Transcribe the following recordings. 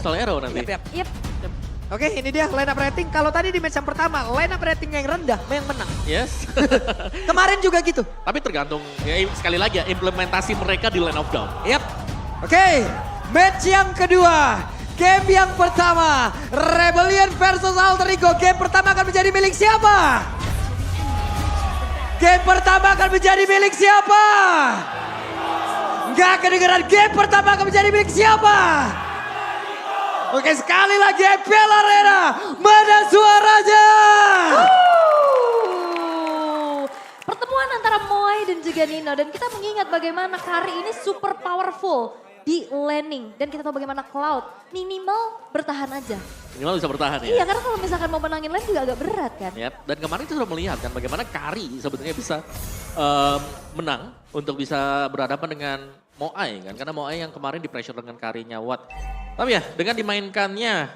Pistol Arrow nanti. Yep. Oke, ini dia line up rating. Kalau tadi di match yang pertama, line up rating yang rendah yang menang. Yes. Kemarin juga gitu. Tapi tergantung, ya sekali lagi ya, implementasi mereka di Line of Dawn. Yap. Oke, match yang kedua. Game yang pertama, Rebellion versus Alter Ego. Game pertama akan menjadi milik siapa? Game pertama akan menjadi milik siapa? Nggak kedengeran, game pertama akan menjadi milik siapa? Oke, sekali lagi FPL Arena, mana suaranya? Pertemuan antara Moai dan juga Nino. Dan kita mengingat bagaimana Kari ini super powerful di laning. Dan kita tahu bagaimana Cloud minimal bertahan aja. Minimal bisa bertahan ya. Iya, karena kalau misalkan mau menangin lane juga agak berat kan. Yap. Dan kemarin kita sudah melihat kan bagaimana Kari sebetulnya bisa menang untuk bisa berhadapan dengan Moai kan. Karena Moai yang kemarin di pressure dengan Karinya Watt. Tapi ya dengan dimainkannya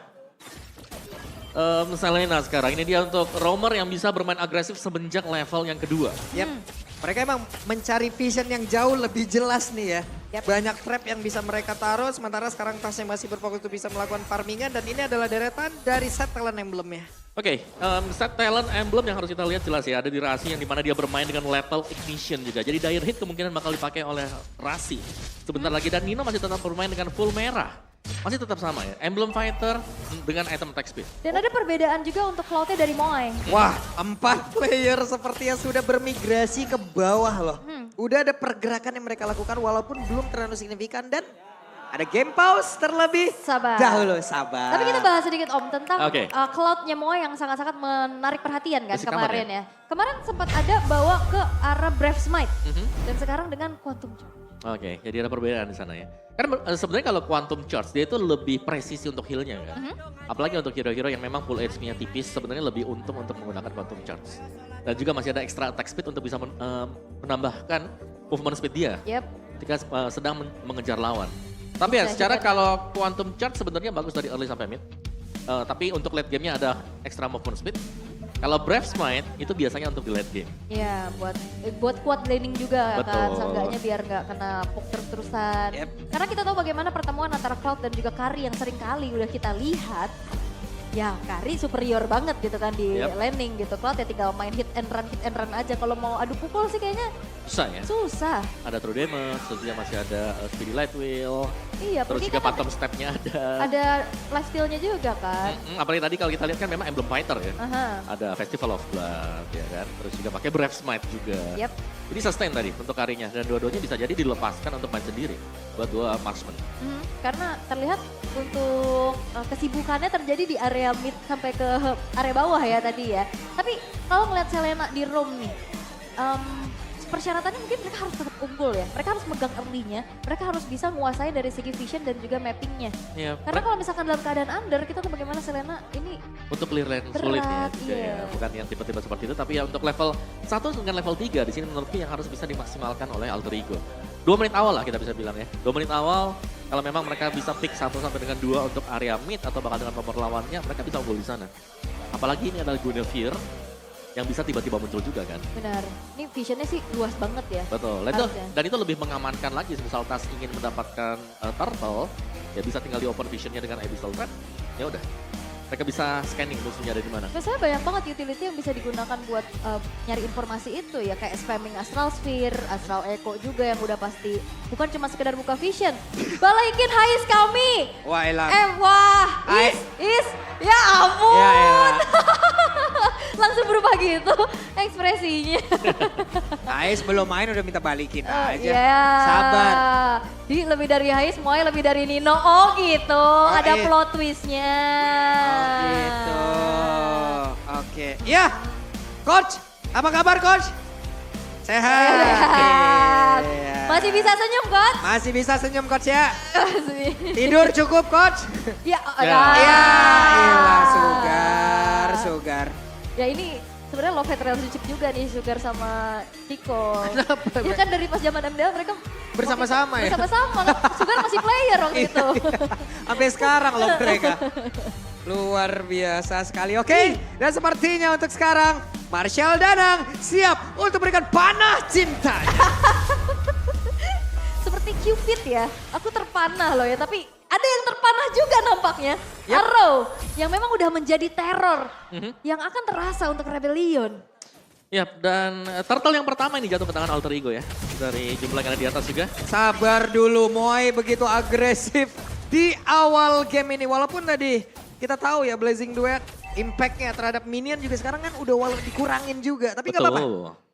Selena sekarang, ini dia untuk roamer yang bisa bermain agresif semenjak level yang kedua. Yap. Mereka emang mencari vision yang jauh lebih jelas nih ya. Yap. Banyak trap yang bisa mereka taruh, sementara sekarang Tasnya masih berfokus untuk bisa melakukan farmingan. Dan ini adalah deretan dari set talent emblemnya. Oke, set talent emblem yang harus kita lihat jelas ya. Ada di Rasi yang dimana dia bermain dengan lethal ignition juga. Jadi dire hit kemungkinan bakal dipakai oleh Rasi. Sebentar lagi dan Nino masih tetap bermain dengan full merah. Masih tetap sama ya, emblem fighter dengan item attack speed. Dan ada perbedaan juga untuk Cloud-nya dari Moai. Wah, 4 player sepertinya sudah bermigrasi ke bawah loh. Udah ada pergerakan yang mereka lakukan walaupun belum terlalu signifikan dan ada game pause terlebih Sabar. dahulu. Sabar. Tapi kita bahas sedikit Om tentang Oke. Cloud-nya Moai yang sangat-sangat menarik perhatian kan Basic kemarin cover ya. Kemarin sempat ada bawa ke arah Brave Smite. Dan sekarang dengan Quantum Charge. Oke, jadi ada perbedaan di sana ya. Karena sebenarnya kalau Quantum Charge dia itu lebih presisi untuk heal-nya kan. Apalagi untuk hero-hero yang memang full HP-nya tipis sebenarnya lebih untung untuk menggunakan Quantum Charge. Dan juga masih ada extra attack speed untuk bisa menambahkan movement speed dia Yep. ketika sedang mengejar lawan. Tapi ya Bisa secara juga. kalau Quantum Charge sebenarnya bagus dari early sampai mid. Tapi untuk late game-nya ada extra movement speed. Kalau Brave Smite itu biasanya untuk di late game. Iya, buat kuat laning juga kan, Betul. seenggaknya biar nggak kena poke terus-terusan. Yep. Karena kita tahu bagaimana pertemuan antara Cloud dan juga Kari yang sering kali udah kita lihat. Ya Kari superior banget gitu kan di Yep. laning gitu. Cloud ya tinggal main hit and run aja. Kalau mau adu pukul sih kayaknya Susah ya. susah. Ada True Damage, terus juga masih ada Speedy Light Wheel. Iya, Terus pergi juga kan Phantom Step-nya ada. ada lifesteal-nya juga kan. Apalagi tadi kalau kita lihat kan memang emblem fighter ya. Aha. Ada Festival of Blood ya kan. Terus juga pakai Brave Smite juga. Yep. Jadi sustain tadi untuk Karinya. Dan dua-duanya bisa jadi dilepaskan untuk main sendiri. Buat dua marksman. Karena terlihat untuk kesibukannya terjadi di area mid sampai ke area bawah ya tadi ya. Tapi kalau ngeliat Selena di roam nih, persyaratannya mungkin mereka harus tetap unggul ya. Mereka harus megang early-nya, mereka harus bisa menguasai dari segi vision dan juga mappingnya. Iya, Karena kalau misalkan dalam keadaan under, kita tahu bagaimana Selena ini untuk clear lane Berat, sulit ya juga iya. ya. Bukan yang tipe-tipe seperti itu. Tapi ya untuk level 1 dengan level 3 di sini menurutku yang harus bisa dimaksimalkan oleh Alter Ego. 2 menit awal lah kita bisa bilang ya. 2 menit awal kalau memang mereka bisa pick 1 sampai dengan 2 untuk area mid atau bahkan dengan nomor lawannya, mereka bisa unggul di sana. Apalagi ini adalah Guinevere yang bisa tiba-tiba muncul juga kan. benar. Ini visionnya sih luas banget ya. Betul. Harusnya. Dan itu lebih mengamankan lagi misal Tas ingin mendapatkan turtle, ya bisa tinggal di open visionnya dengan Abyssal Threat. Ya udah. Mereka bisa scanning musuhnya ada di mana. Biasanya banyak banget utility yang bisa digunakan buat nyari informasi itu ya. Kayak spamming Astral Sphere, Astral Echo juga yang udah pasti. Bukan cuma sekedar buka vision. Balikin Hais kami! Wah elah. Wah! Hai. Ya ampun! Ya elah. Langsung berubah gitu ekspresinya. Ais belum main udah minta balikin aja. Iya. Sabar. Jadi lebih dari Hais, semuanya lebih dari Nino. Oh gitu, ada iya. plot twistnya. Gitu. Oke. Ya, Coach. Apa kabar Coach? Sehat. Sehat. Iya. Masih bisa senyum, Coach? Masih bisa senyum Coach ya? Masih. Tidur cukup Coach? Ya, Ya. Iya, iyalah Sugar. Ya ini sebenarnya love hate relationship juga nih Sugar sama Chico. Ya kan dari pas zaman MDL mereka Bersama-sama ya? Bersama-sama. Sugar masih player waktu itu. Sampai sekarang loh mereka. Luar biasa sekali. Oke, dan sepertinya untuk sekarang Marshall Danang siap untuk berikan panah cintanya. Seperti Cupid ya. Aku terpanah loh ya, tapi ada yang terpanah salah juga nampaknya. Yap. Arrow yang memang udah menjadi teror Mhm. yang akan terasa untuk Rebellion. Ya, dan turtle yang pertama ini jatuh ke tangan Alter Ego ya. Dari jumlah yang ada di atas juga. Sabar dulu, Moai begitu agresif di awal game ini. Walaupun tadi kita tahu ya Blazing Duet impact-nya terhadap minion juga sekarang kan udah walau dikurangin juga. Tapi nggak apa-apa.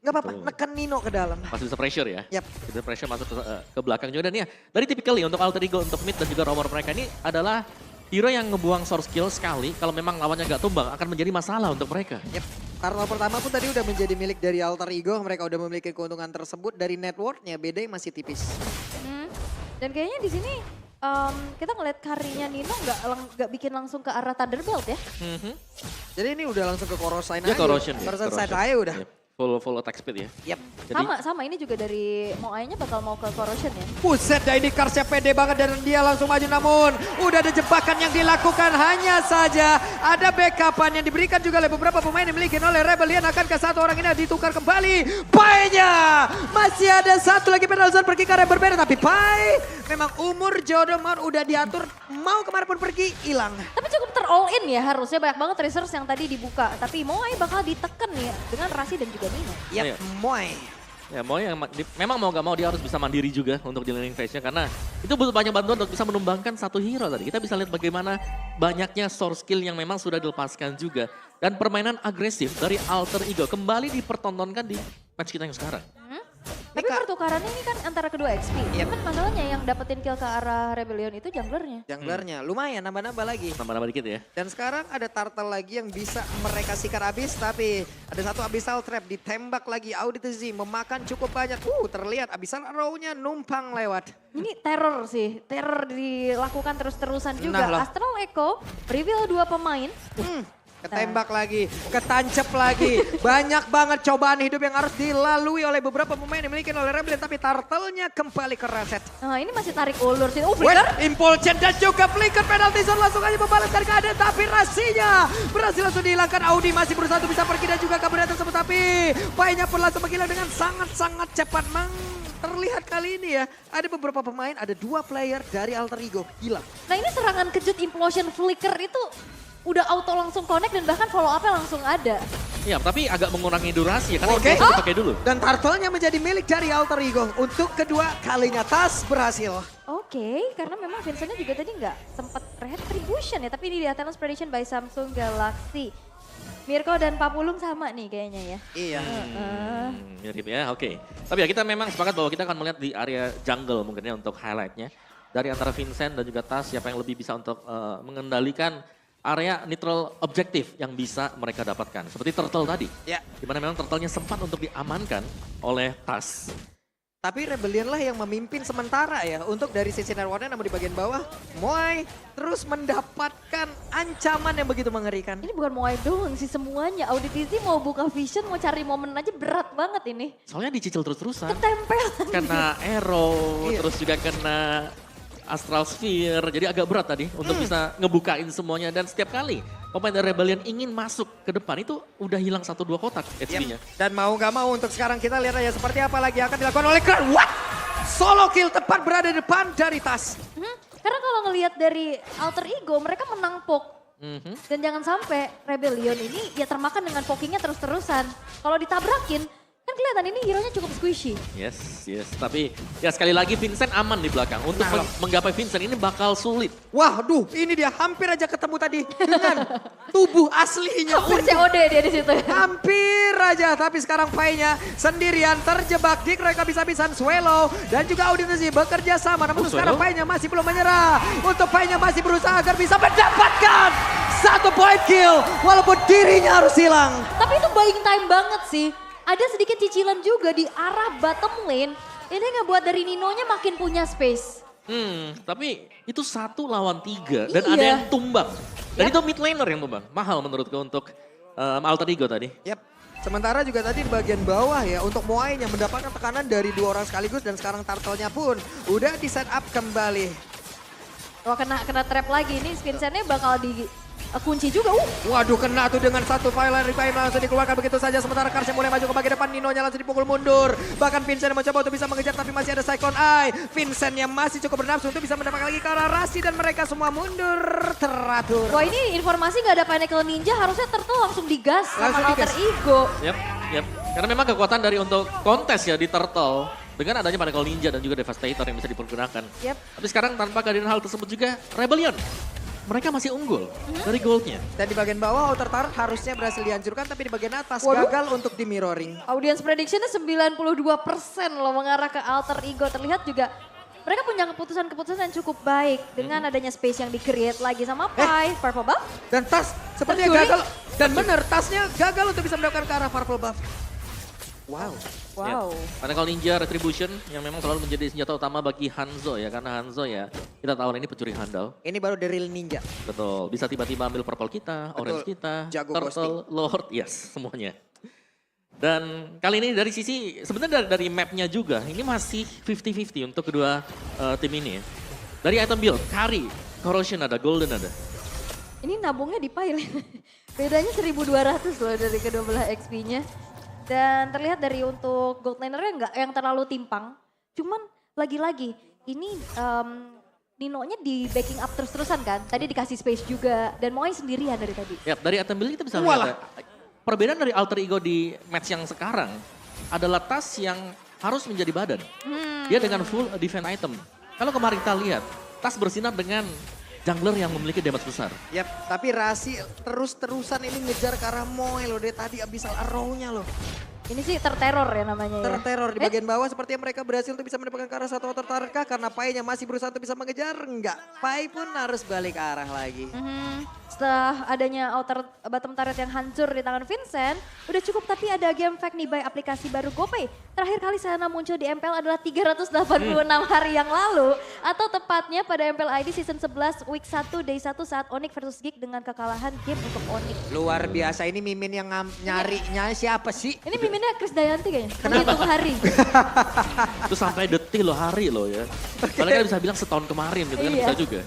Nggak apa-apa, Betul. neken Nino ke dalam. Masih bisa pressure ya. Yap. Bisa pressure masuk ke belakang juga. Dan ya, dari typically untuk Alter Ego, untuk mid dan juga roamer mereka ini adalah hero yang ngebuang source kill sekali. Kalau memang lawannya nggak tumbang, akan menjadi masalah untuk mereka. Yep. Turtle pertama pun tadi udah menjadi milik dari Alter Ego. Mereka udah memiliki keuntungan tersebut. Dari networknya beda yang masih tipis. Dan kayaknya di sini kita ngeliat karirnya Nino nggak bikin langsung ke arah Thunderbolt ya. Mhm. Jadi ini udah langsung ke Corrosion Dia aja. corrosion ya. Corrosion side corrosion. aja udah. Yep. Full attack speed ya. Yep. Jadi, Sama ini juga dari Moai-nya bakal mau ke Corrosion ya. Buset, Daini Karsnya pede banget dan dia langsung maju, namun udah ada jebakan yang dilakukan, hanya saja ada backupan yang diberikan juga oleh beberapa pemain yang dimiliki oleh Rebellion. Akankah satu orang ini ditukar kembali? Pai-nya masih ada satu lagi pedal zone pergi ke arah yang berbeda, tapi Pai memang umur jodoh udah diatur, mau kemana pun pergi hilang. Tapi cukup all in ya, harusnya banyak banget resource yang tadi dibuka. Tapi Moai bakal diteken ya dengan Rasi dan juga Nino. Yap, Iya. Moai. ya mau yang memang mau gak mau dia harus bisa mandiri juga untuk di laning phase-nya. Karena itu butuh banyak bantuan untuk bisa menumbangkan satu hero tadi. Kita bisa lihat bagaimana banyaknya source skill yang memang sudah dilepaskan juga. Dan permainan agresif dari Alter Ego kembali dipertontonkan di match kita yang sekarang. Tapi pertukarannya ini kan antara kedua XP. Yep. Cuman masalahnya yang dapetin kill ke arah Rebellion itu junglernya. Junglernya lumayan nambah-nambah lagi. Nambah-nambah dikit ya. Dan sekarang ada Turtle lagi yang bisa mereka sikat habis, tapi ada satu Abyssal Trap ditembak lagi. Audit Z memakan cukup banyak. Terlihat Abyssal Arrow-nya numpang lewat. Ini teror sih, teror dilakukan terus-terusan juga. Nah lah. Astral Echo reveal 2 pemain. Ketembak lagi, ketancep lagi. Banyak banget cobaan hidup yang harus dilalui oleh beberapa pemain yang dimiliki oleh Rebellion, tapi Turtle-nya kembali ke reset. Nah ini masih tarik ulur sih. Oh Wait, Flicker. Impulsion dan juga Flicker penalty zone langsung aja membalaskan keadaan, tapi Rasinya berhasil langsung dihilangkan. Audi masih berusaha untuk bisa pergi dan juga kabur tersebut, tapi Pai-nya pun langsung menghilang dengan sangat-sangat cepat. Terlihat kali ini ya, ada beberapa pemain, ada 2 player dari Alter Ego hilang. Nah ini serangan kejut Implosion Flicker itu udah auto langsung connect dan bahkan follow up-nya langsung ada. Iya, tapi agak mengurangi durasi ya. Karena Oke. itu dipakai dulu. Dan Turtle-nya menjadi milik dari Alter Ego untuk kedua kalinya. Tas berhasil. Oke, karena memang Vincent-nya juga tadi nggak sempat retribution ya. Tapi ini di Athena's Prediction by Samsung Galaxy. Mirko dan Papulung sama nih kayaknya ya. Iya. Mirip ya, oke. Tapi ya kita memang sepakat bahwa kita akan melihat di area jungle mungkin ya untuk highlightnya. Dari antara Vincent dan juga Tas, siapa yang lebih bisa untuk mengendalikan area neutral objektif yang bisa mereka dapatkan. Seperti Turtle tadi. Ya. Dimana memang Turtle-nya sempat untuk diamankan oleh Tas. Tapi Rebellion lah yang memimpin sementara ya untuk dari sisi networknya, namun di bagian bawah Moai terus mendapatkan ancaman yang begitu mengerikan. Ini bukan Moai doang sih semuanya. Auditisi mau buka vision, mau cari momen aja berat banget ini. Soalnya dicicil terus-terusan. Ketempel. Kena arrow, Iya. terus juga kena Astral Sphere. Jadi agak berat tadi untuk bisa ngebukain semuanya. Dan setiap kali pemain dari Rebellion ingin masuk ke depan itu udah hilang 1-2 kotak HP-nya. Dan mau gak mau untuk sekarang kita lihat aja seperti apa lagi akan dilakukan oleh Kran. What? Solo kill tepat berada di depan dari Tas. Karena kalau ngelihat dari Alter Ego, mereka menang poke. Dan jangan sampai Rebellion ini ya termakan dengan pokingnya terus-terusan. Kalau ditabrakin, kan kelihatan ini hero-nya cukup squishy. Yes. Tapi ya sekali lagi Vincent aman di belakang. Untuk menggapai Vincent ini bakal sulit. Wah, ini dia hampir aja ketemu tadi dengan tubuh aslinya. Hampir COD dia di situ. Hampir aja, tapi sekarang Pai-nya sendirian terjebak di mereka bisa-bisan Swallow dan juga Auditasi bekerja sama. Namun sekarang Pai-nya masih belum menyerah. Untuk Pai-nya masih berusaha agar bisa mendapatkan 1 point kill walaupun dirinya harus hilang. Tapi itu buying time banget sih. Ada sedikit cicilan juga di arah bottom lane. Ini ngebuat dari Ninonya makin punya space. Tapi itu 1 lawan 3 dan Iya. ada yang tumbang. Dan itu mid laner yang tumbang. Mahal menurutku untuk Alter Ego tadi. Yap. Sementara juga tadi di bagian bawah ya untuk Moai yang mendapatkan tekanan dari 2 orang sekaligus dan sekarang Turtle-nya pun udah di set up kembali. Wah kena trap lagi. Ini Vincent-nya bakal kunci juga. Waduh, kena tuh dengan satu Violet Requiem langsung dikeluarkan begitu saja. Sementara Kars yang mulai maju ke bagian depan, Ninonya langsung dipukul mundur. Bahkan Vincent yang mencoba untuk bisa mengejar tapi masih ada Cyclone Eye. Vincent yang masih cukup bernafsu untuk bisa mendapatkan lagi ke arah Rasi dan mereka semua mundur teratur. Wah, ini informasi nggak ada Pinnacle Ninja, harusnya Turtle langsung digas sama Langsung Alter digas. Ego. Yap. Karena memang kekuatan dari untuk kontes ya di Turtle. Dengan adanya Pinnacle Ninja dan juga Devastator yang bisa dipergunakan. Yap. Tapi sekarang tanpa kehadiran hal tersebut juga Rebellion. Mereka masih unggul dari goldnya. Dan di bagian bawah Outer Turret harusnya berhasil dihancurkan tapi di bagian atas Waduh. gagal untuk di mirroring. Audience predictionnya 92% loh mengarah ke Alter Ego. Terlihat juga mereka punya keputusan-keputusan yang cukup baik dengan adanya space yang di-create lagi sama Pai, Purple Buff. Dan tas sepertinya Tercuri. gagal. Dan benar tasnya gagal untuk bisa mendapatkan ke arah Purple Buff. Wow. Wow. Pinnacle Ninja Retribution yang memang selalu menjadi senjata utama bagi Hanzo ya. Karena Hanzo ya kita tahu ini pencuri handal. Ini baru The Real Ninja. Betul, bisa tiba-tiba ambil purple kita, orange kita, Jago turtle, lord, yes semuanya. Dan kali ini dari sisi, sebenarnya dari mapnya juga, ini masih 50-50 untuk kedua tim ini ya. Dari item build, Kari, Corrosion ada, Golden ada. Ini nabungnya di Pai. Bedanya 1.200 loh dari kedua belah XP-nya. Dan terlihat dari untuk gold lanernya nggak yang terlalu timpang. Cuman lagi-lagi ini Ninonya di backing up terus-terusan kan. Tadi dikasih space juga dan Moai sendirian dari tadi. Ya, dari item build kita bisa Walah. lihat ya, perbedaan dari Alter Ego di match yang sekarang adalah tas yang harus menjadi badan. Dia dengan full defense item. Kalau kemarin kita lihat, tas bersinar dengan jungler yang memiliki damage besar. Yap, tapi Rasi terus-terusan ini ngejar ke arah Moe loh. Dia tadi Abyssal Arrow-nya loh. Ini sih terteror ya namanya ya. Terteror di bagian bawah sepertinya mereka berhasil untuk bisa mendapatkan ke arah satu Outer Turret kah? Karena Pai-nya masih berusaha untuk bisa mengejar. Enggak, Pai pun harus balik ke arah lagi. Setelah adanya outer bottom turret yang hancur di tangan Vincent, udah cukup tapi ada game fact nih by aplikasi baru GoPay. Terakhir kali Sana muncul di MPL adalah 386 hari yang lalu. Atau tepatnya pada MPL ID Season 11 Week 1 Day 1 saat Onyx versus Geek dengan kekalahan game untuk Onyx. Luar biasa, ini Mimin yang nyarinya siapa sih? Ini miminnya Chris Dayanti kayaknya, menghitung hari. Itu sampai detik loh, hari loh ya. Padahal kita bisa bilang setahun kemarin gitu kan, Iya. bisa juga.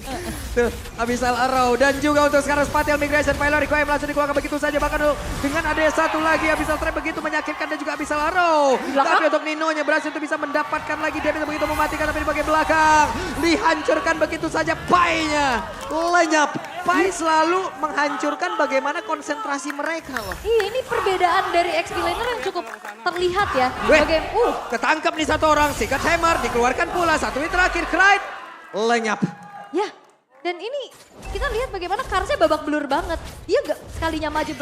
Tuh, Abyssal Arrow dan juga untuk sekarang Spatial Migration Violet Requiem langsung dikeluarkan begitu saja. Bahkan dengan ada satu lagi Abyssal Trap begitu menyakitkan dan juga Abyssal Arrow. Tapi untuk Ninonya berhasil untuk bisa mendapatkan lagi damage yang begitu mematikan tapi di bagian belakang. Dihancurkan begitu saja Pai-nya. Lenyap. Pai selalu menghancurkan bagaimana konsentrasi mereka loh. Iya, ini perbedaan dari XP laner yang cukup terlihat ya. Weh, ketangkap nih satu orang. Secret Hammer dikeluarkan pula. Satu hit terakhir, Krite. Lenyap. Ya, dan ini kita lihat bagaimana Karsnya babak belur banget. Dia gak sekalinya maju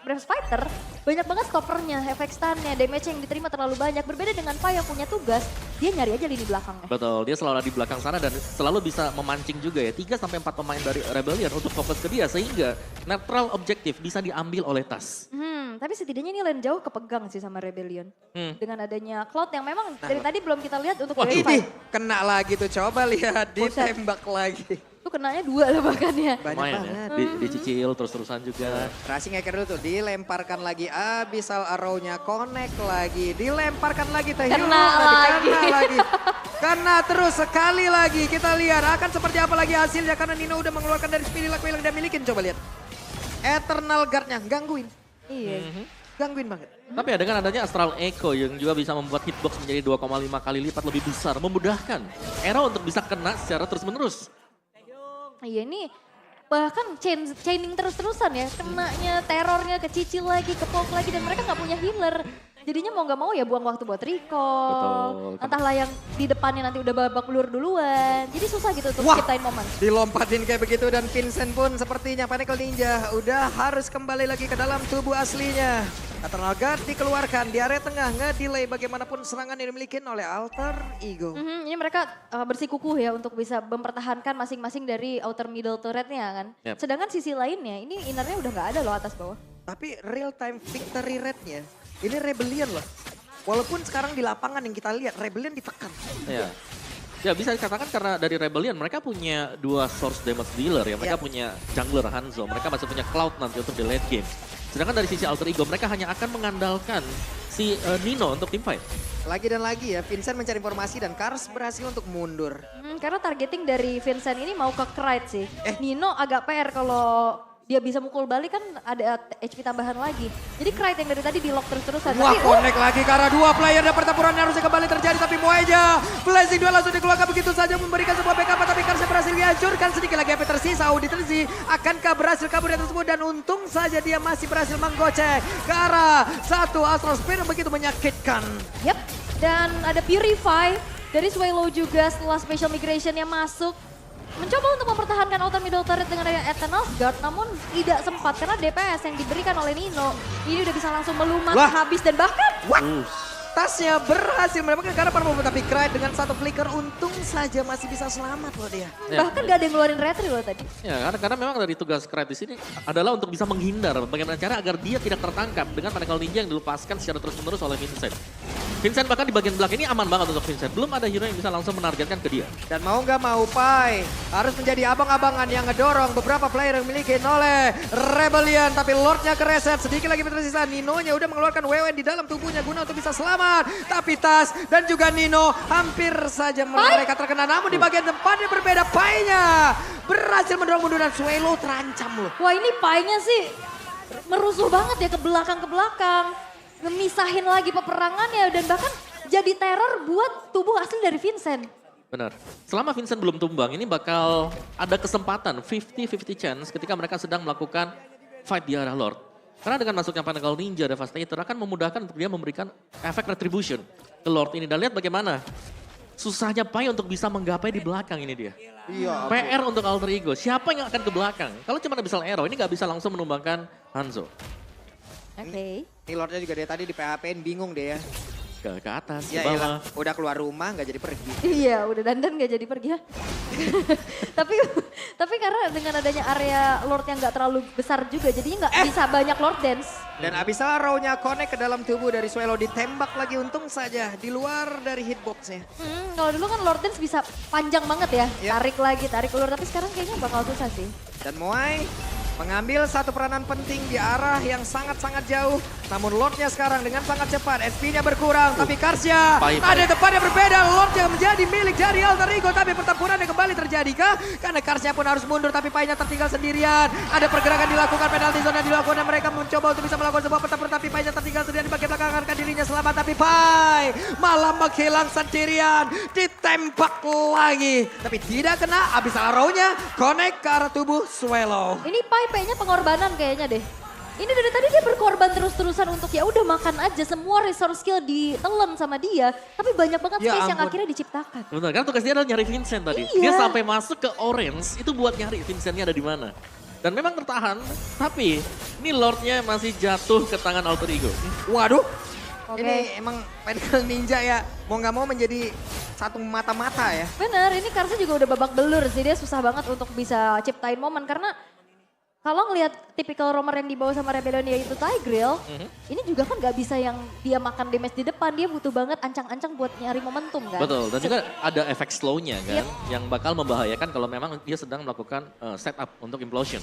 Brave Fighter, banyak banget stoppernya, efek stunnya, damage yang diterima terlalu banyak. Berbeda dengan Pai yang punya tugas, dia nyari aja lini belakangnya. Betul, dia selalu ada di belakang sana dan selalu bisa memancing juga ya. 3-4 pemain dari Rebellion untuk fokus ke dia sehingga netral objektif bisa diambil oleh tas. Tapi setidaknya ini lane jauh kepegang sih sama Rebellion. Dengan adanya Cloud yang memang dari tadi belum kita lihat untuk Wah, Brave ini Fight. kena lagi tuh. Coba lihat, Buset. ditembak lagi. Itu kenanya 2 lah bahkan ya. Banyak Lumayan banget. ya, dicicil terus-terusan juga. Racing Hacker dulu tuh, dilemparkan lagi Abyssal Arrow-nya, connect lagi, dilemparkan lagi Taehyung, Kena lagi. kena lagi. Kena terus sekali lagi, kita lihat akan seperti apa lagi hasilnya karena Nino udah mengeluarkan dari Speedy Luck yang dia milikin, coba lihat. Eternal Guard-nya, gangguin, Iya. gangguin banget. Tapi ya dengan adanya Astral Echo yang juga bisa membuat hitbox menjadi 2,5 kali lipat lebih besar, memudahkan Era untuk bisa kena secara terus-menerus. Iya, ini bahkan chaining terus-terusan ya. Kenanya, terornya, kecicil lagi, kepok lagi dan mereka nggak punya healer. Jadinya mau nggak mau ya buang waktu buat recall. Betul. Entahlah yang di depannya nanti udah babak belur duluan. Jadi susah gitu untuk Wah. ciptain momen. Dilompatin kayak begitu dan Vincent pun sepertinya Pinnacle Ninja udah harus kembali lagi ke dalam tubuh aslinya. Eternal Guard dikeluarkan di area tengah, nge-delay bagaimanapun serangan yang dimiliki oleh Alter Ego. Ini mereka bersikukuh ya untuk bisa mempertahankan masing-masing dari outer middle turretnya kan. Yep. Sedangkan sisi lainnya ini innernya udah nggak ada loh atas bawah. Tapi real time victory rate-nya ini Rebellion loh. Walaupun sekarang di lapangan yang kita lihat Rebellion ditekan. Ya. Ya bisa dikatakan karena dari Rebellion mereka punya 2 source damage dealer ya. Mereka punya jungler Hanzo, mereka masih punya Cloud nanti untuk di late game. Sedangkan dari sisi Alter Ego mereka hanya akan mengandalkan si Nino untuk team fight. Lagi dan lagi ya, Vincent mencari informasi dan Kars berhasil untuk mundur. Karena targeting dari Vincent ini mau ke Krite sih. Nino agak PR kalau dia bisa mukul balik kan ada HP tambahan lagi. Jadi Krite yang dari tadi di lock terus-terusan. Wah, Tapi, connect lagi karena dua player dan pertempuran yang harusnya kembali terjadi. Tapi Moeja, Blazing Duel langsung dikeluarkan begitu saja memberikan sebuah backup. Tapi Karsa berhasil dihancurkan, sedikit lagi HP tersisa. Audi Terzi akankah berhasil kabur dari tersebut. Dan untung saja dia masih berhasil menggocek ke arah satu Astral Spear yang begitu menyakitkan. Yep, dan ada Purify dari Swallow juga setelah Special Migration-nya masuk. Mencoba untuk mempertahankan outer middle turret dengan adanya Eternal Guard, namun tidak sempat karena DPS yang diberikan oleh Nino ini udah bisa langsung melumat, Wah. habis dan bahkan Tasnya berhasil mendapatkan karena performa, tapi Krite dengan satu flicker untung saja masih bisa selamat loh dia. Ya. bahkan gak ada yang ngeluarin retry loh tadi. Ya, karena memang dari tugas Krite di sini adalah untuk bisa menghindar bagaimana cara agar dia tidak tertangkap dengan Pinnacle Ninja yang dilepaskan secara terus-menerus oleh Vincent. Vincent bahkan di bagian belakang ini aman banget untuk Vincent. Belum ada hero yang bisa langsung menargetkan ke dia. Dan mau nggak mau Pai harus menjadi abang-abangan yang ngedorong beberapa player yang dimiliki oleh Rebellion. Tapi Lordnya kereset, sedikit lagi tersisa. Ninonya udah mengeluarkan WWN di dalam tubuhnya guna untuk bisa selamat. Tapi Tas dan juga Nino hampir saja mereka terkena. Namun di bagian tempatnya berbeda, Pai-nya berhasil mendorong mundur dan Swallow terancam loh. Wah ini Pai-nya sih merusuh banget ya ke belakang. Ngemisahin lagi peperangannya dan bahkan jadi teror buat tubuh asli dari Vincent. Benar. Selama Vincent belum tumbang, ini bakal ada kesempatan 50-50 chance ketika mereka sedang melakukan fight di arah Lord. Karena dengan masuknya Pinnacle Ninja Devastator akan memudahkan untuk dia memberikan efek retribution ke Lord ini. Dan lihat bagaimana susahnya Pai untuk bisa menggapai di belakang ini dia. Iya. PR untuk Alter Ego, siapa yang akan ke belakang? Kalau cuma bisa arrow, ini nggak bisa langsung menumbangkan Hanzo. Oke. Ini Lordnya juga dari tadi di PHP-in bingung deh ya. Ke atas, ke Ya bawah. iyalah, udah keluar rumah nggak jadi pergi. Iya, udah dandan gak jadi pergi ya. tapi karena dengan adanya area Lord yang gak terlalu besar juga, jadinya gak bisa banyak Lord Dance. Dan abis arrow-nya connect ke dalam tubuh dari Swallow, ditembak lagi untung saja di luar dari hitbox-nya. Kalau dulu kan Lord Dance bisa panjang banget ya, Yep. tarik lagi, tarik keluar. Tapi sekarang kayaknya bakal susah sih. Dan Moai mengambil satu peranan penting di arah yang sangat-sangat jauh. Namun Lordnya sekarang dengan sangat cepat, SP-nya berkurang. Tapi Karsia Pai. ada tempat yang berbeda. Lord yang menjadi milik dari Alter Ego. Tapi pertempuran yang kembali terjadi kah? Karena Karsia pun harus mundur, tapi Pai-nya tertinggal sendirian. Ada pergerakan dilakukan, penalti zona dilakukan. Dan mereka mencoba untuk bisa melakukan sebuah pertempuran. Tapi Pai-nya tertinggal sendirian di bagian belakang. Akan dirinya selamat, tapi Pai malah menghilang sendirian. Ditembak lagi. Tapi tidak kena, abis arrow-nya connect ke arah tubuh Swallow. Ini Pai-nya pengorbanan kayaknya deh. Ini dari tadi dia berkorban terus-terusan untuk ya udah makan aja, semua resource skill ditelan sama dia. Tapi banyak banget Ya space yang ampun. akhirnya diciptakan. Benar, kan tugas dia adalah nyari Vincent tadi. Iya. Dia sampai masuk ke Orange, itu buat nyari Vincentnya ada di mana. Dan memang tertahan, tapi ini Lordnya masih jatuh ke tangan Alter Ego. Waduh, Oke. ini emang Pinnacle Ninja ya, mau nggak mau menjadi satu mata-mata ya. Bener, ini Karsa juga udah babak belur sih. Dia susah banget untuk bisa ciptain momen karena kalau ngelihat tipikal roamer yang dibawa sama Rebellion yaitu Tigreal, ini juga kan gak bisa yang dia makan damage di depan, dia butuh banget ancang-ancang buat nyari momentum kan. Betul, dan juga ada efek slow-nya kan, Yep. yang bakal membahayakan kalau memang dia sedang melakukan setup untuk implosion.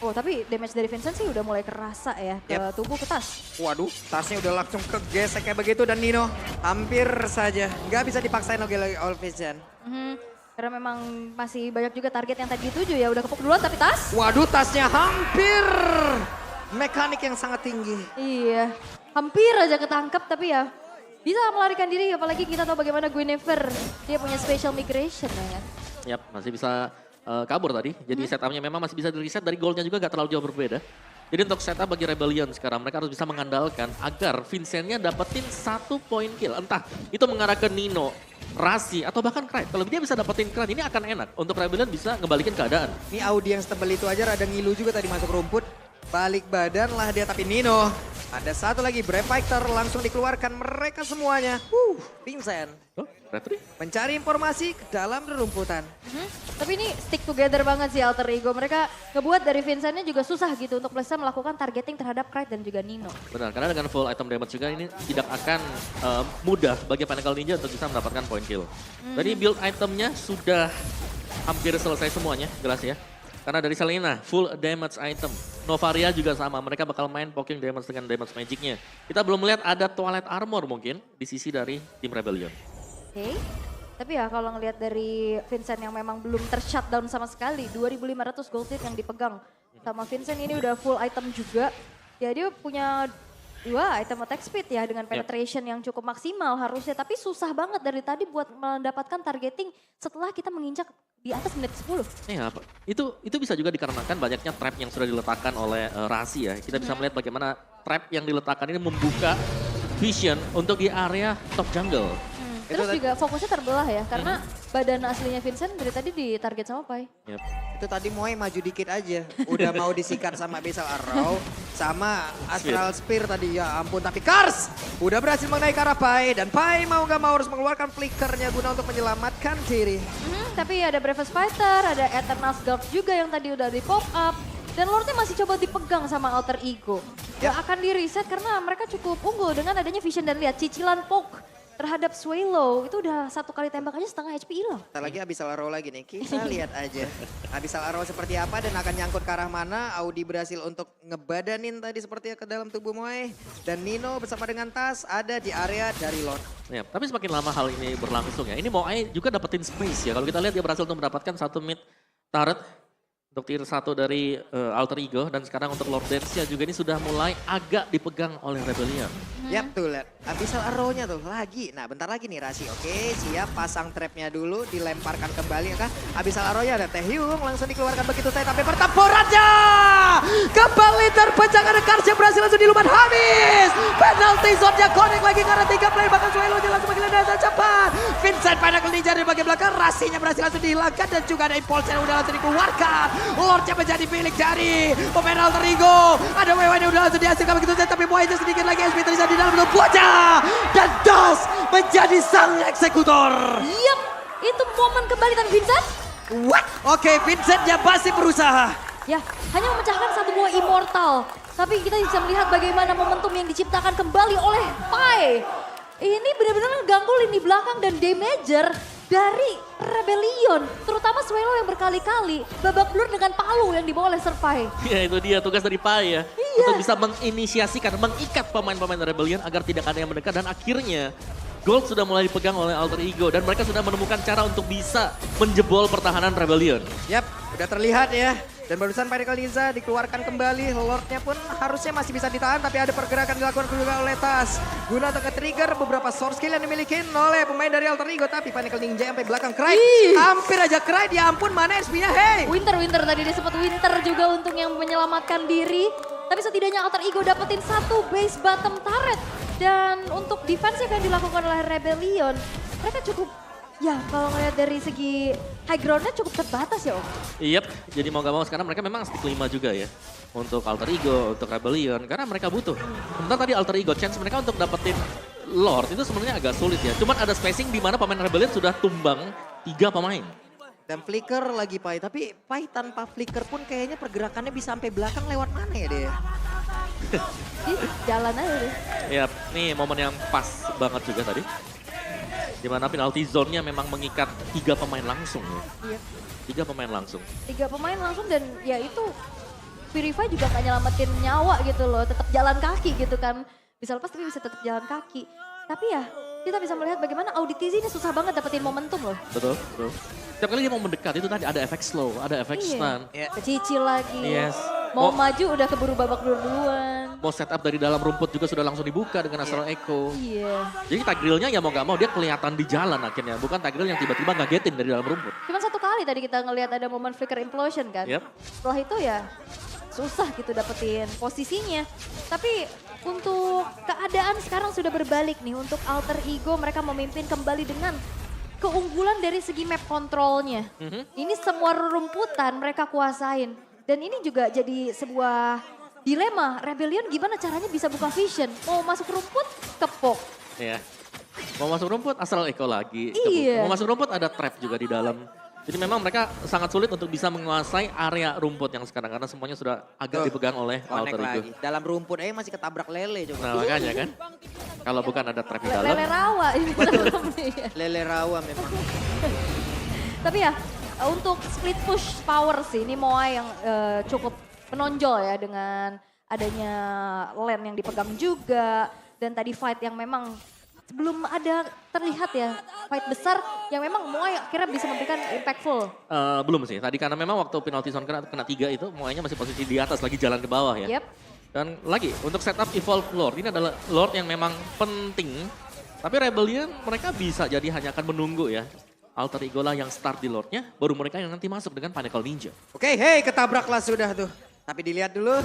Oh tapi damage dari Vincent sih udah mulai kerasa ya ke tubuh, ke tas. Waduh, tasnya udah langsung kegesek kayak begitu dan Nino hampir saja nggak bisa dipaksain lagi oleh Vincent. Karena memang masih banyak juga target yang tadi dituju ya, udah kepuk duluan tapi tas. Waduh, tasnya hampir mekanik yang sangat tinggi. Iya, hampir aja ketangkep tapi ya bisa melarikan diri, apalagi kita tahu bagaimana Guinevere, dia punya special migration ya kan. Yap, masih bisa kabur tadi. Jadi setupnya memang masih bisa di reset, dari goalnya juga gak terlalu jauh berbeda. Jadi untuk setup bagi Rebellion sekarang, mereka harus bisa mengandalkan agar Vincentnya dapetin 1 point kill. Entah itu mengarah ke Nino, Rasi, atau bahkan Krite. Kalau dia bisa dapetin Krite, ini akan enak untuk Rebellion bisa ngebalikin keadaan. Ini audiens tebel itu aja rada ngilu juga tadi masuk rumput. Balik badan lah dia, tapi Nino. Ada satu lagi, Brave Fighter langsung dikeluarkan mereka semuanya. Vincent Oh, retry? mencari informasi ke dalam rerumputan. Tapi ini stick together banget sih Alter Ego. Mereka ngebuat dari Vincentnya juga susah gitu untuk bisa melakukan targeting terhadap Krite dan juga Nino. Benar, karena dengan full item damage juga ini tidak akan mudah bagi Pinnacle Ninja untuk bisa mendapatkan point kill. Jadi build itemnya sudah hampir selesai semuanya, jelas ya. Karena dari Selena, full damage item. Novaria juga sama, mereka bakal main poking damage dengan damage magicnya. Kita belum melihat ada Twilight Armor mungkin di sisi dari tim Rebellion. Oke. Tapi ya kalau ngelihat dari Vincent yang memang belum ter-shutdown sama sekali, 2.500 gold lead yang dipegang sama Vincent ini udah full item juga. Ya dia punya 2 item attack speed ya dengan penetration yang cukup maksimal harusnya. Tapi susah banget dari tadi buat mendapatkan targeting setelah kita menginjak di atas menit 10. Iya, itu bisa juga dikarenakan banyaknya trap yang sudah diletakkan oleh Rasi ya. Kita bisa melihat bagaimana trap yang diletakkan ini membuka vision untuk di area top jungle. Terus juga fokusnya terbelah ya, karena badan aslinya Vincent dari tadi ditarget sama Pai. Yep. Itu tadi Moe maju dikit aja. Udah mau disikat sama Abyssal Arrow. Sama Astral Spear tadi, ya ampun. Tapi Kars udah berhasil mengenai ke arah Pai. Dan Pai mau gak mau harus mengeluarkan flickernya guna untuk menyelamatkan diri. Tapi ada Bravest Fighter, ada Eternal Guard juga yang tadi udah di pop up. Dan Lordnya masih coba dipegang sama Alter Ego. Gak akan di reset karena mereka cukup unggul dengan adanya vision dan lihat cicilan poke terhadap Swallow itu udah 1 kali tembak aja setengah HP hilang. Ntar lagi Abyssal Arrow lagi nih, kita lihat aja. Abyssal Arrow seperti apa dan akan nyangkut ke arah mana. Audi berhasil untuk ngebadanin tadi sepertinya ke dalam tubuh Moe. Dan Nino bersama dengan Tas ada di area dari Lord. Ya, tapi semakin lama hal ini berlangsung ya. Ini Moai juga dapetin space ya. Kalau kita lihat dia berhasil untuk mendapatkan 1 mid turret untuk tier 1 dari Alter Ego. Dan sekarang untuk Lord Dance-nya juga ini sudah mulai agak dipegang oleh Rebellion. Yap tuh lihat, Abyssal Arrow-nya tuh lagi. Nah bentar lagi nih Rasi, oke siap pasang trapnya dulu, dilemparkan kembali kah. Abyssal Arrow-nya ada Taehyung, langsung dikeluarkan begitu saja tapi pertempurannya kembali terpecah karena Karsnya berhasil langsung dilumat habis. Penalty zone-nya connect lagi karena 3 player bahkan Swallow-nya langsung menggila dengan cepat. Vincent Pinnacle Ninja dari bagian belakang, Rasinya berhasil langsung dihilangkan dan juga ada impulse yang udah langsung dikeluarkan. Lordnya menjadi milik dari pemain Alter Ego. Ada WW-nya udah langsung dihasilkan begitu saja tapi Moe sedikit lagi SP terlihat di dalam bentuk wajah. Dan Das menjadi sang eksekutor. Yap, itu momen kembalikan Vincent. What? Oke, Vincentnya masih berusaha. Ya, hanya memecahkan 1 buah immortal. Tapi kita bisa melihat bagaimana momentum yang diciptakan kembali oleh Pai. Ini benar-benar ganggu lini belakang dan damager dari Rebellion. Terutama Swallow yang berkali-kali babak belur dengan palu yang dibawa oleh Serpai. Ya itu dia tugas dari Pai ya. Iya. Untuk bisa menginisiasikan, mengikat pemain-pemain Rebellion agar tidak ada yang mendekat. Dan akhirnya Gold sudah mulai dipegang oleh Alter Ego. Dan mereka sudah menemukan cara untuk bisa menjebol pertahanan Rebellion. Yap, udah terlihat ya. Dan barusan Pinnacle Ninja dikeluarkan kembali. Lordnya pun harusnya masih bisa ditahan. Tapi ada pergerakan dilakukan juga oleh Tas. Guna untuk trigger beberapa source skill yang dimiliki oleh pemain dari Alter Ego. Tapi Pinnacle Ninja sampai belakang Cry. Hampir aja Cry, ya ampun mana SP-nya, hey. Winter tadi disebut Winter juga untuk yang menyelamatkan diri. Tapi setidaknya Alter Ego dapetin 1 base bottom turret. Dan untuk defense yang dilakukan oleh Rebellion, mereka cukup, ya kalau ngeliat dari segi high ground-nya cukup terbatas ya Om. Yep, jadi mau gak mau sekarang mereka memang stick 5 juga ya. Untuk Alter Ego, untuk Rebellion, karena mereka butuh. Sementara tadi Alter Ego, chance mereka untuk dapetin Lord itu sebenarnya agak sulit ya. Cuman ada spacing di mana pemain Rebellion sudah tumbang 3 pemain. Dan flicker lagi Pai, tapi Pai tanpa flicker pun kayaknya pergerakannya bisa sampai belakang lewat mana ya dia? Jalan aja deh. Ya, nih momen yang pas banget juga tadi. Dimana penalty zone-nya memang mengikat 3 pemain langsung ya. Iya. 3 pemain langsung. 3 pemain langsung dan ya itu Purify juga gak nyelamatin nyawa gitu loh. Tetap jalan kaki gitu kan. Bisa lepas tapi bisa tetap jalan kaki. Tapi ya kita bisa melihat bagaimana Auditizi ini susah banget dapetin momentum loh. Betul, betul. Setiap kali dia mau mendekat itu tadi ada efek slow, ada efek stun. Kecicil lagi. Yes. Mau maju udah keburu babak duluan. Mau setup dari dalam rumput juga sudah langsung dibuka dengan Astral Echo. Iya. Jadi tagrillnya ya mau gak mau dia kelihatan di jalan akhirnya. Bukan tagrill yang tiba-tiba ngagetin dari dalam rumput. Cuman 1 kali tadi kita ngelihat ada momen flicker implosion kan. Yep. Setelah itu ya susah gitu dapetin posisinya. Tapi untuk keadaan sekarang sudah berbalik nih. Untuk Alter Ego mereka memimpin kembali dengan keunggulan dari segi map kontrolnya. Ini semua rumputan mereka kuasain. Dan ini juga jadi sebuah dilema. Rebellion gimana caranya bisa buka vision. Mau masuk rumput, kepok. Iya. Mau masuk rumput Astral Echo lagi. Iya. Mau masuk rumput ada trap juga di dalam. Jadi memang mereka sangat sulit untuk bisa menguasai area rumput yang sekarang. Karena semuanya sudah agak dipegang oleh Connect Alter Ego. lagi. Dalam rumput aja masih ketabrak lele coba. Nah makanya kan. Kalau bukan ada trap di dalam. Lele rawa ini namanya. Lele rawa memang. Tapi ya untuk split push power sih ini Moai yang cukup menonjol ya dengan adanya lane yang dipegang juga. Dan tadi fight yang memang belum ada terlihat ya fight besar yang memang Moai akhirnya bisa memberikan impactful. Belum sih, tadi karena memang waktu penalty zone kena 3 itu Moai-nya masih posisi di atas lagi jalan ke bawah ya. Yep. Dan lagi untuk setup Evolve Lord, ini adalah Lord yang memang penting. Tapi Rebellion mereka bisa jadi hanya akan menunggu ya. Alter Ego lah yang start di Lordnya, baru mereka yang nanti masuk dengan Pinnacle Ninja. Oke, hey, ketabraklah sudah tuh. Tapi dilihat dulu,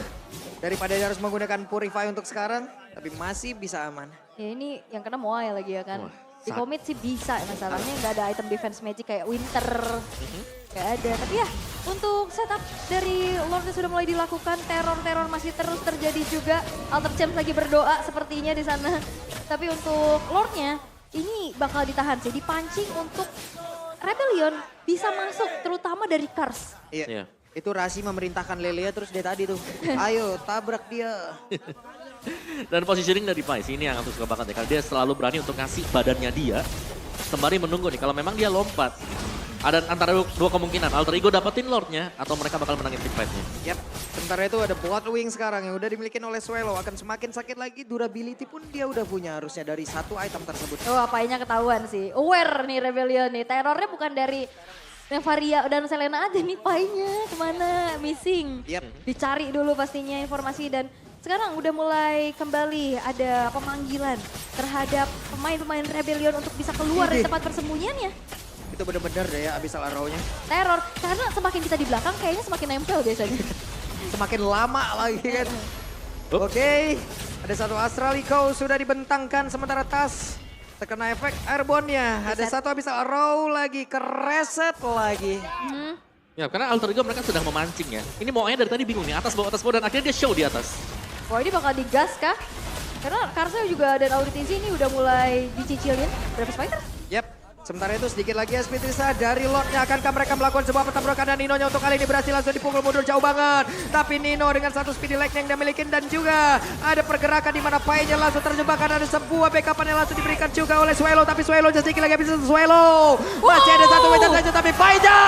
daripada dia harus menggunakan Purify untuk sekarang, tapi masih bisa aman. Ya ini yang kena Moai lagi ya kan. Wah, Di commit sih bisa, masalahnya nggak ada item defense magic kayak Winter. Nggak ada, tapi ya untuk setup dari Lordnya sudah mulai dilakukan, teror-teror masih terus terjadi juga. Alter Champs lagi berdoa sepertinya di sana. Tapi untuk Lordnya ini bakal ditahan sih, dipancing untuk Rebellion bisa masuk terutama dari Kars. Iya. Iya. Itu Rasi memerintahkan Lelia terus dia tadi tuh, ayo tabrak dia. Dan positioning dari Pais ini yang aku suka banget ya, karena dia selalu berani untuk ngasih badannya dia. Sembari menunggu nih, kalau memang dia lompat. Ada antara dua kemungkinan, Alter Ego dapetin Lordnya atau mereka bakal menangin team fight-nya. Yap, sementara itu ada Bloodwing sekarang yang udah dimiliki oleh Swallow. Akan semakin sakit lagi, durability pun dia udah punya harusnya dari satu item tersebut. Oh apanya ketahuan sih, aware nih Rebellion nih. Terornya bukan dari Nevaria dan Selena aja nih, painya kemana, missing. Yap. Dicari dulu pastinya informasi dan sekarang udah mulai kembali ada pemanggilan terhadap pemain-pemain Rebellion untuk bisa keluar dari tempat persembunyiannya. Itu bener-bener deh ya Abyssal Arrow-nya. Teror, karena semakin kita di belakang kayaknya semakin nempel biasanya. Semakin lama lagi kan. Oke, ada satu Astral Echo sudah dibentangkan sementara tas terkena efek airborne-nya. Ada satu Abyssal Arrow lagi, kereset lagi. Ya, karena Alter Ego mereka sudah memancing ya. Ini Moai dari tadi bingung nih, atas bawah dan akhirnya dia show di atas. Wah ini bakal digas kah? Karena Karsa juga dan Auditizi ini udah mulai dicicilin berapa fighter? Yap. Sementara itu sedikit lagi SP Trisa dari Lordnya. Akankah mereka melakukan sebuah pertabrakan dan Nino-nya untuk kali ini berhasil langsung dipukul mundur jauh banget. Tapi Nino dengan satu speedy leg yang dia miliki dan juga ada pergerakan di mana Pai-nya langsung terjebak karena ada sebuah backup yang langsung diberikan juga oleh Swallow. Tapi Swallow sedikit lagi bisa Swallow. Masih ada satu meter saja tapi Pai-nya.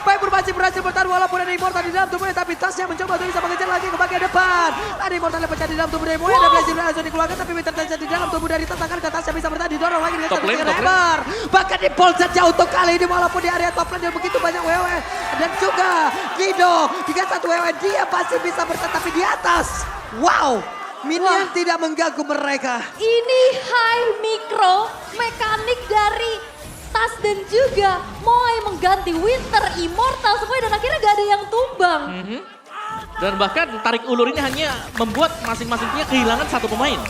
Pai pun masih berhasil bertahan walaupun ada Immortal di dalam tubuhnya. Tapi tasnya mencoba untuk bisa mengejar lagi ke bagian depan. Ada Immortal yang pecah di dalam tubuh dari Moe. Ada Blazing langsung dikeluarkan tapi meter saja di dalam tubuh dari tantangan ke tasnya bisa bertahan didorong lagi dengan Top lane, top lane. lebar. Bahkan di pol saja untuk kali ini walaupun di area top lane begitu banyak WW. Dan juga Guido dengan satu WW dia pasti bisa bertahan tapi di atas. Wow, minion tidak mengganggu mereka. Ini high micro mekanik dari Tas dan juga Moai mengganti Winter, Immortal semuanya dan akhirnya gak ada yang tumbang. Dan bahkan tarik ulur ini hanya membuat masing-masing punya kehilangan satu pemain.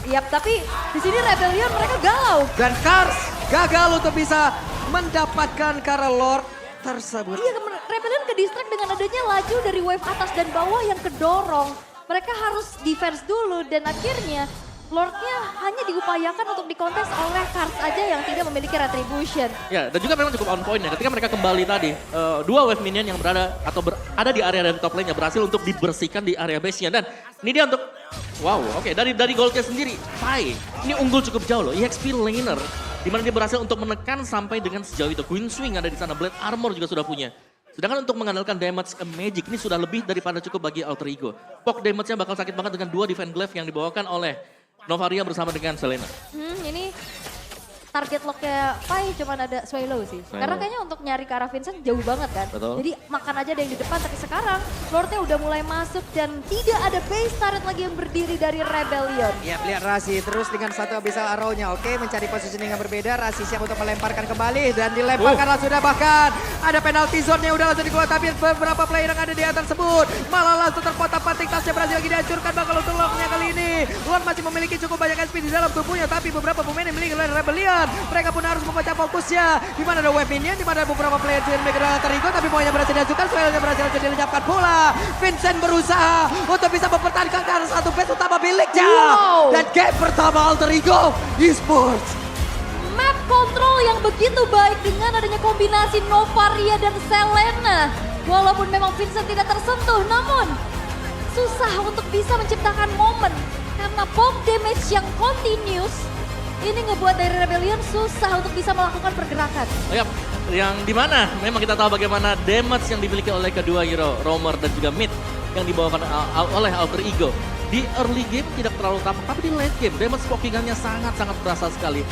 Yap, tapi di sini Rebellion mereka galau. Dan Kars gagal untuk bisa mendapatkan Kara Lord tersebut. Iya, Rebellion ke distract dengan adanya laju dari wave atas dan bawah yang kedorong. Mereka harus defense dulu dan akhirnya Lordnya hanya diupayakan untuk dikontes oleh Kars aja yang tidak memiliki retribution. Ya, dan juga memang cukup on point ya. Ketika mereka kembali tadi, dua wave minion yang berada atau ada di area dari top lane-nya berhasil untuk dibersihkan di area base-nya. Dan ini dia untuk, wow, oke, dari goldnya sendiri, Pai, ini unggul cukup jauh loh, EXP laner. Dimana dia berhasil untuk menekan sampai dengan sejauh itu. Queen Swing ada di sana, Blade Armor juga sudah punya. Sedangkan untuk mengandalkan damage magic ini sudah lebih daripada cukup bagi Alter Ego. Poke damage-nya bakal sakit banget dengan dua Divine Glaive yang dibawakan oleh Novaria bersama dengan Selena. Ini target locknya Pai cuma ada Swallow sih. Karena kayaknya untuk nyari ke arah Vincent jauh banget kan. Betul. Jadi makan aja ada yang di depan, tapi sekarang Lordnya udah mulai masuk dan tidak ada base turret lagi yang berdiri dari Rebellion. Ya, lihat Rasi terus dengan satu Abyssal Arrow-nya. Oke, mencari positioning yang berbeda. Rasi siap untuk melemparkan kembali dan dilemparkan sudah bahkan ada penalty zone-nya udah langsung dikeluarkan. Tapi beberapa player yang ada di atas tersebut malah langsung terpotak-patik. Tasnya berhasil lagi dihancurkan bakal untuk Lord-nya kali ini. Lord masih memiliki cukup banyak SP di dalam tubuhnya, tapi beberapa pemain yang memiliki Rebellion mereka pun harus membaca fokusnya. Di mana ada wave minion, di mana ada beberapa player yang memiliki terigo, tapi poinnya berhasil dihancurkan. Swallow-nya berhasil dilenyapkan pula. Vincent berusaha untuk bisa mempertahankan karena satu base utama miliknya. Wow. Dan game pertama Alter Ego Esports. Map control yang begitu baik dengan adanya kombinasi Novaria dan Selena. Walaupun memang Vincent tidak tersentuh, namun susah untuk bisa menciptakan momen. Karena bomb damage yang continuous, ini ngebuat dari Rebellion susah untuk bisa melakukan pergerakan. Yap, yang dimana memang kita tahu bagaimana damage yang dimiliki oleh kedua hero, Roamer dan juga Mid yang dibawakan oleh Alter Ego. di early game tidak terlalu tampak, tapi di late game damage pokingannya sangat-sangat berasa sekali.